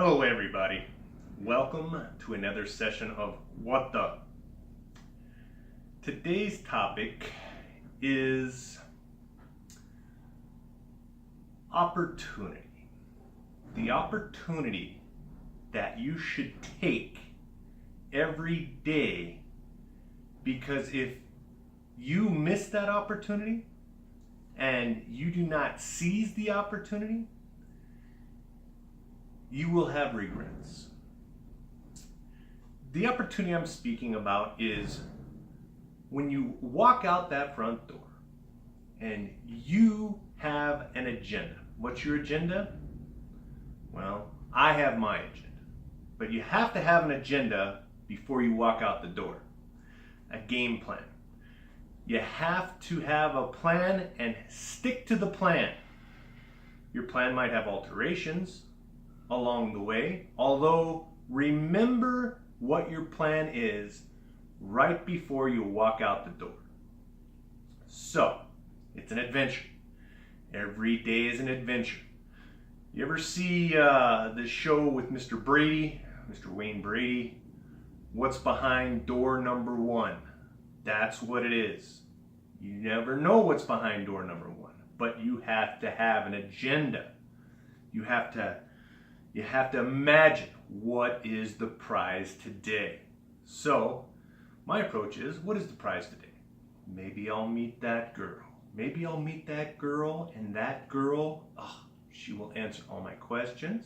Hello everybody. Welcome to another session of What the? Today's topic is opportunity. The opportunity that you should take every day, because if you miss that opportunity and you do not seize the opportunity, you will have regrets. The opportunity I'm speaking about is when you walk out that front door and you have an agenda. What's your agenda? Well, I have my agenda. But you have to have an agenda before you walk out the door. A game plan. You have to have a plan and stick to the plan. Your plan might have alterations along the way, although remember what your plan is right before you walk out the door. So, it's an adventure. Every day is an adventure. You ever see the show with Mr. Brady, Mr. Wayne Brady? What's behind door number 1? That's what it is. You never know what's behind door number 1, but you have to have an agenda. You have to imagine what is the prize today. So, my approach is, what is the prize today? Maybe I'll meet that girl. Maybe I'll meet that girl, and that girl, she will answer all my questions.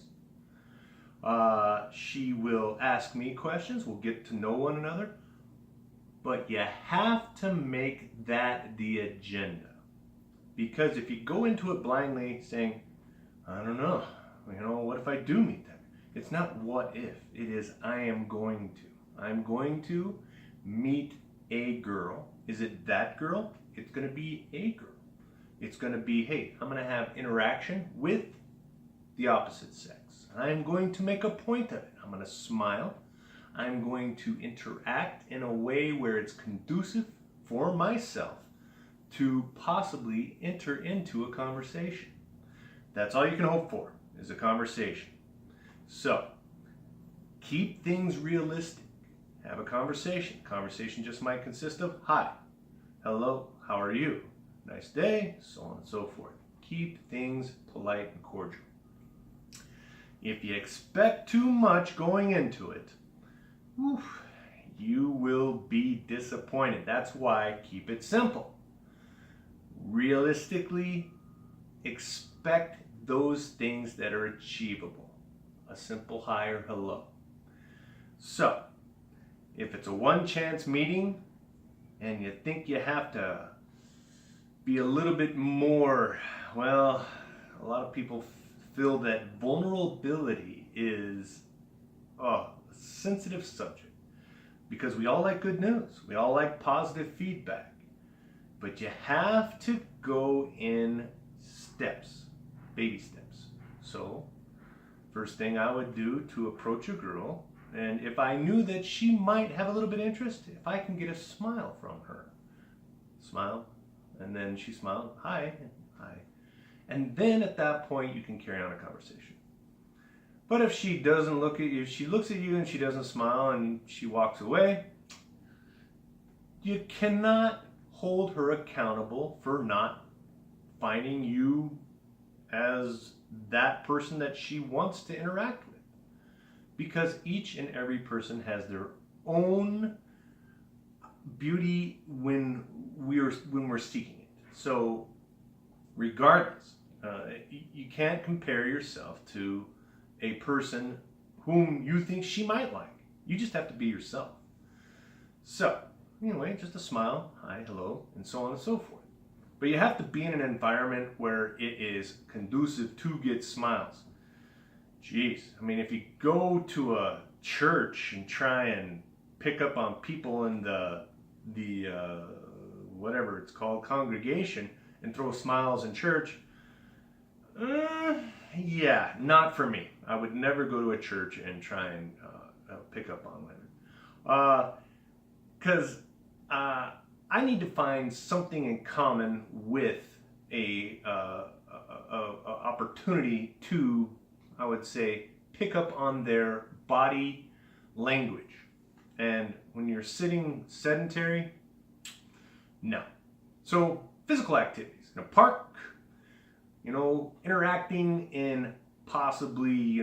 She will ask me questions. We'll get to know one another. But you have to make that the agenda. Because if you go into it blindly saying, I don't know, what if I do meet them? It's not what if, it is I am going to. I'm going to meet a girl. Is it that girl? It's going to be a girl. It's going to be, hey, I'm going to have interaction with the opposite sex. I'm going to make a point of it. I'm going to smile. I'm going to interact in a way where it's conducive for myself to possibly enter into a conversation. That's all you can hope for, is a conversation. So, keep things realistic. Have a conversation. Conversation just might consist of, hi, hello, how are you? Nice day, so on and so forth. Keep things polite and cordial. If you expect too much going into it, you will be disappointed. That's why keep it simple. Realistically, expect those things that are achievable. A simple hi or hello. So, if it's a one chance meeting and you think you have to be a little bit more, well, a lot of people feel that vulnerability is a sensitive subject because we all like good news. We all like positive feedback. But you have to go in steps, baby steps. So, first thing I would do to approach a girl, and if I knew that she might have a little bit of interest, if I can get a smile from her. Smile, and then she smiled, hi, hi. And then at that point you can carry on a conversation. But if she doesn't look at you, if she looks at you and she doesn't smile and she walks away, you cannot hold her accountable for not finding you as that person that she wants to interact with. Because each and every person has their own beauty when we're seeking it. So regardless, you can't compare yourself to a person whom you think she might like. You just have to be yourself. So, anyway, just a smile, hi, hello, and so on and so forth. But you have to be in an environment where it is conducive to get smiles. Jeez, if you go to a church and try and pick up on people in the whatever it's called, congregation, and throw smiles in church, yeah, not for me. I would never go to a church and try and pick up on women. Because I need to find something in common with a opportunity to, I would say, pick up on their body language. And when you're sitting sedentary, no. So physical activities in a park, interacting in possibly,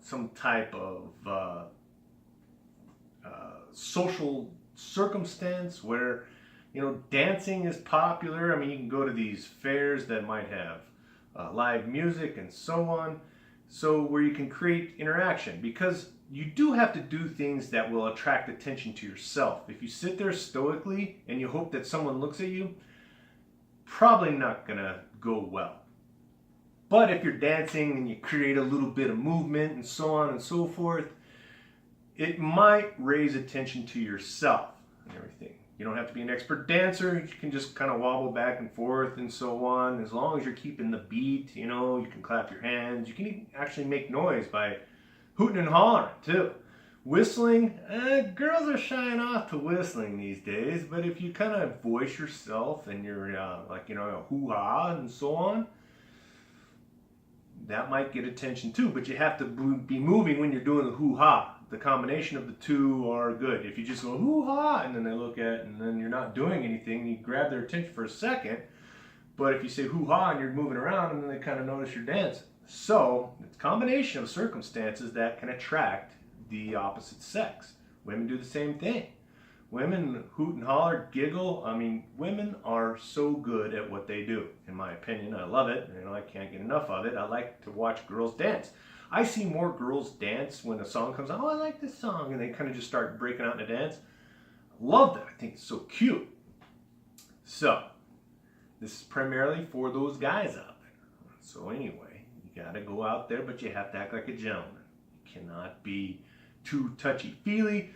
some type of social circumstance where, dancing is popular. I mean, you can go to these fairs that might have live music and so on. So where you can create interaction, because you do have to do things that will attract attention to yourself. If you sit there stoically and you hope that someone looks at you, probably not gonna go well. But if you're dancing and you create a little bit of movement and so on and so forth, it might raise attention to yourself and everything. You don't have to be an expert dancer. You can just kind of wobble back and forth and so on. As long as you're keeping the beat, you can clap your hands. You can actually make noise by hooting and hollering too. Whistling, girls are shying off to whistling these days, but if you kind of voice yourself and you're a hoo-ha and so on, that might get attention too, but you have to be moving when you're doing the hoo-ha. The combination of the two are good. If you just go hoo-ha and then they look at it and then you're not doing anything, you grab their attention for a second. But if you say hoo-ha and you're moving around, and then they kind of notice you're dancing. So it's a combination of circumstances that can attract the opposite sex. Women do the same thing. Women hoot and holler, giggle. I mean, women are so good at what they do, in my opinion. I love it. I can't get enough of it. I like to watch girls dance. I see more girls dance when a song comes on. Oh, I like this song. And they kind of just start breaking out in a dance. I love that. I think it's so cute. So, this is primarily for those guys out there. So anyway, you got to go out there, but you have to act like a gentleman. You cannot be too touchy-feely.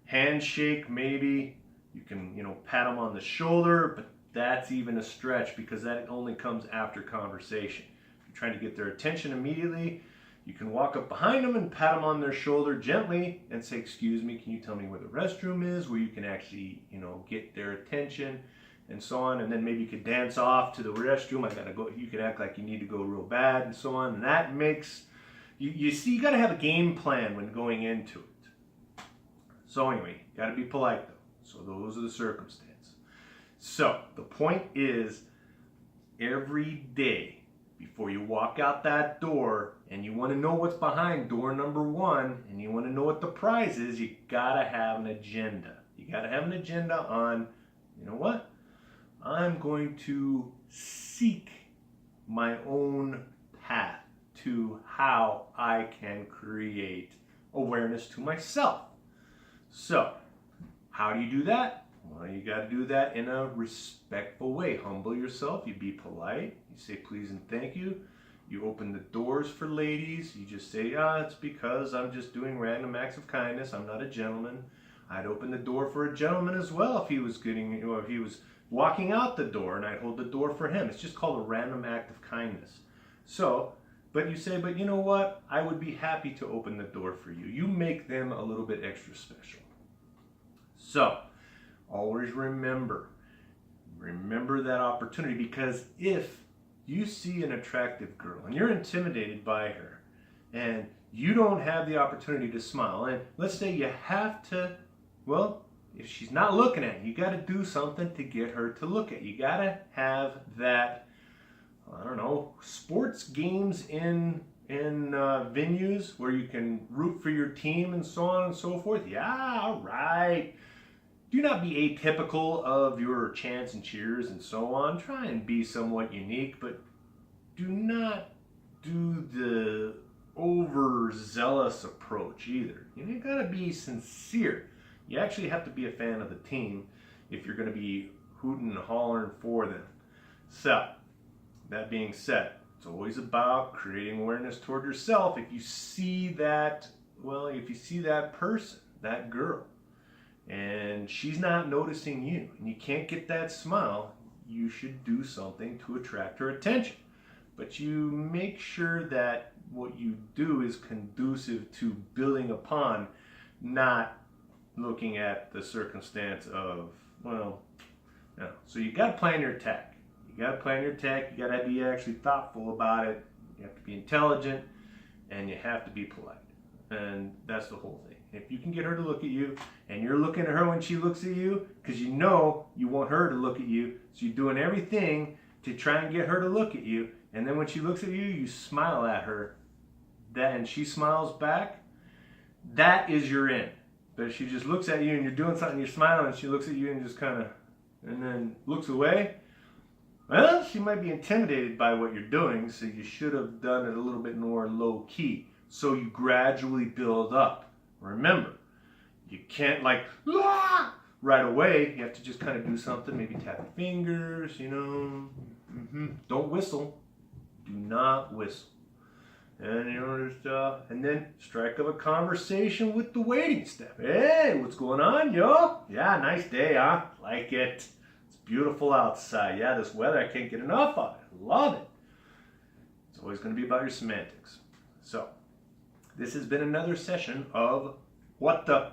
Handshake, maybe. You can, pat them on the shoulder, but that's even a stretch because that only comes after conversation. If you're trying to get their attention immediately, you can walk up behind them and pat them on their shoulder gently and say, excuse me, can you tell me where the restroom is, where you can actually, get their attention and so on. And then maybe you could dance off to the restroom. I gotta go. You could act like you need to go real bad and so on. And that makes, you see, you gotta have a game plan when going into it. So anyway, got to be polite though. So those are the circumstances. So the point is, every day before you walk out that door and you want to know what's behind door number 1 and you want to know what the prize is, you got to have an agenda. You got to have an agenda on, what? I'm going to seek my own path to how I can create awareness to myself. So, how do you do that? Well, you got to do that in a respectful way. Humble yourself. You be polite. You say please and thank you. You open the doors for ladies. You just say, it's because I'm just doing random acts of kindness. I'm not a gentleman. I'd open the door for a gentleman as well if he was if he was walking out the door, and I'd hold the door for him. It's just called a random act of kindness. So, but you say, but you know what? I would be happy to open the door for you. You make them a little bit extra special. So, always remember that opportunity, because if you see an attractive girl and you're intimidated by her and you don't have the opportunity to smile, and let's say you have to, well, if she's not looking at you, you got to do something to get her to look at you. You got to have that, sports games in venues where you can root for your team and so on and so forth. Yeah, all right. Do not be atypical of your chants and cheers and so on. Try and be somewhat unique, but do not do the overzealous approach either. You gotta be sincere. You actually have to be a fan of the team if you're gonna be hooting and hollering for them. So, that being said, it's always about creating awareness toward yourself. If you see that, person, that girl, and she's not noticing you, and you can't get that smile, you should do something to attract her attention. But you make sure that what you do is conducive to building upon, not looking at the circumstance of, So you got to plan your attack. You got to be actually thoughtful about it. You have to be intelligent, and you have to be polite. And that's the whole thing. If you can get her to look at you, and you're looking at her when she looks at you, because you know you want her to look at you, so you're doing everything to try and get her to look at you, and then when she looks at you, you smile at her, and she smiles back, that is your in. But if she just looks at you and you're doing something, you're smiling, and she looks at you and just kind of, and then looks away, well, she might be intimidated by what you're doing, so you should have done it a little bit more low key. So you gradually build up. Remember, you can't like, ah! Right away. You have to just kind of do something, maybe tap your fingers, you know. Don't whistle. Do not whistle. And you know, just, and then strike up a conversation with the waiting staff. Hey, what's going on, yo? Yeah, nice day, huh? Like it. It's beautiful outside. Yeah, this weather, I can't get enough of it. Love it. It's always going to be about your semantics. So, this has been another session of What the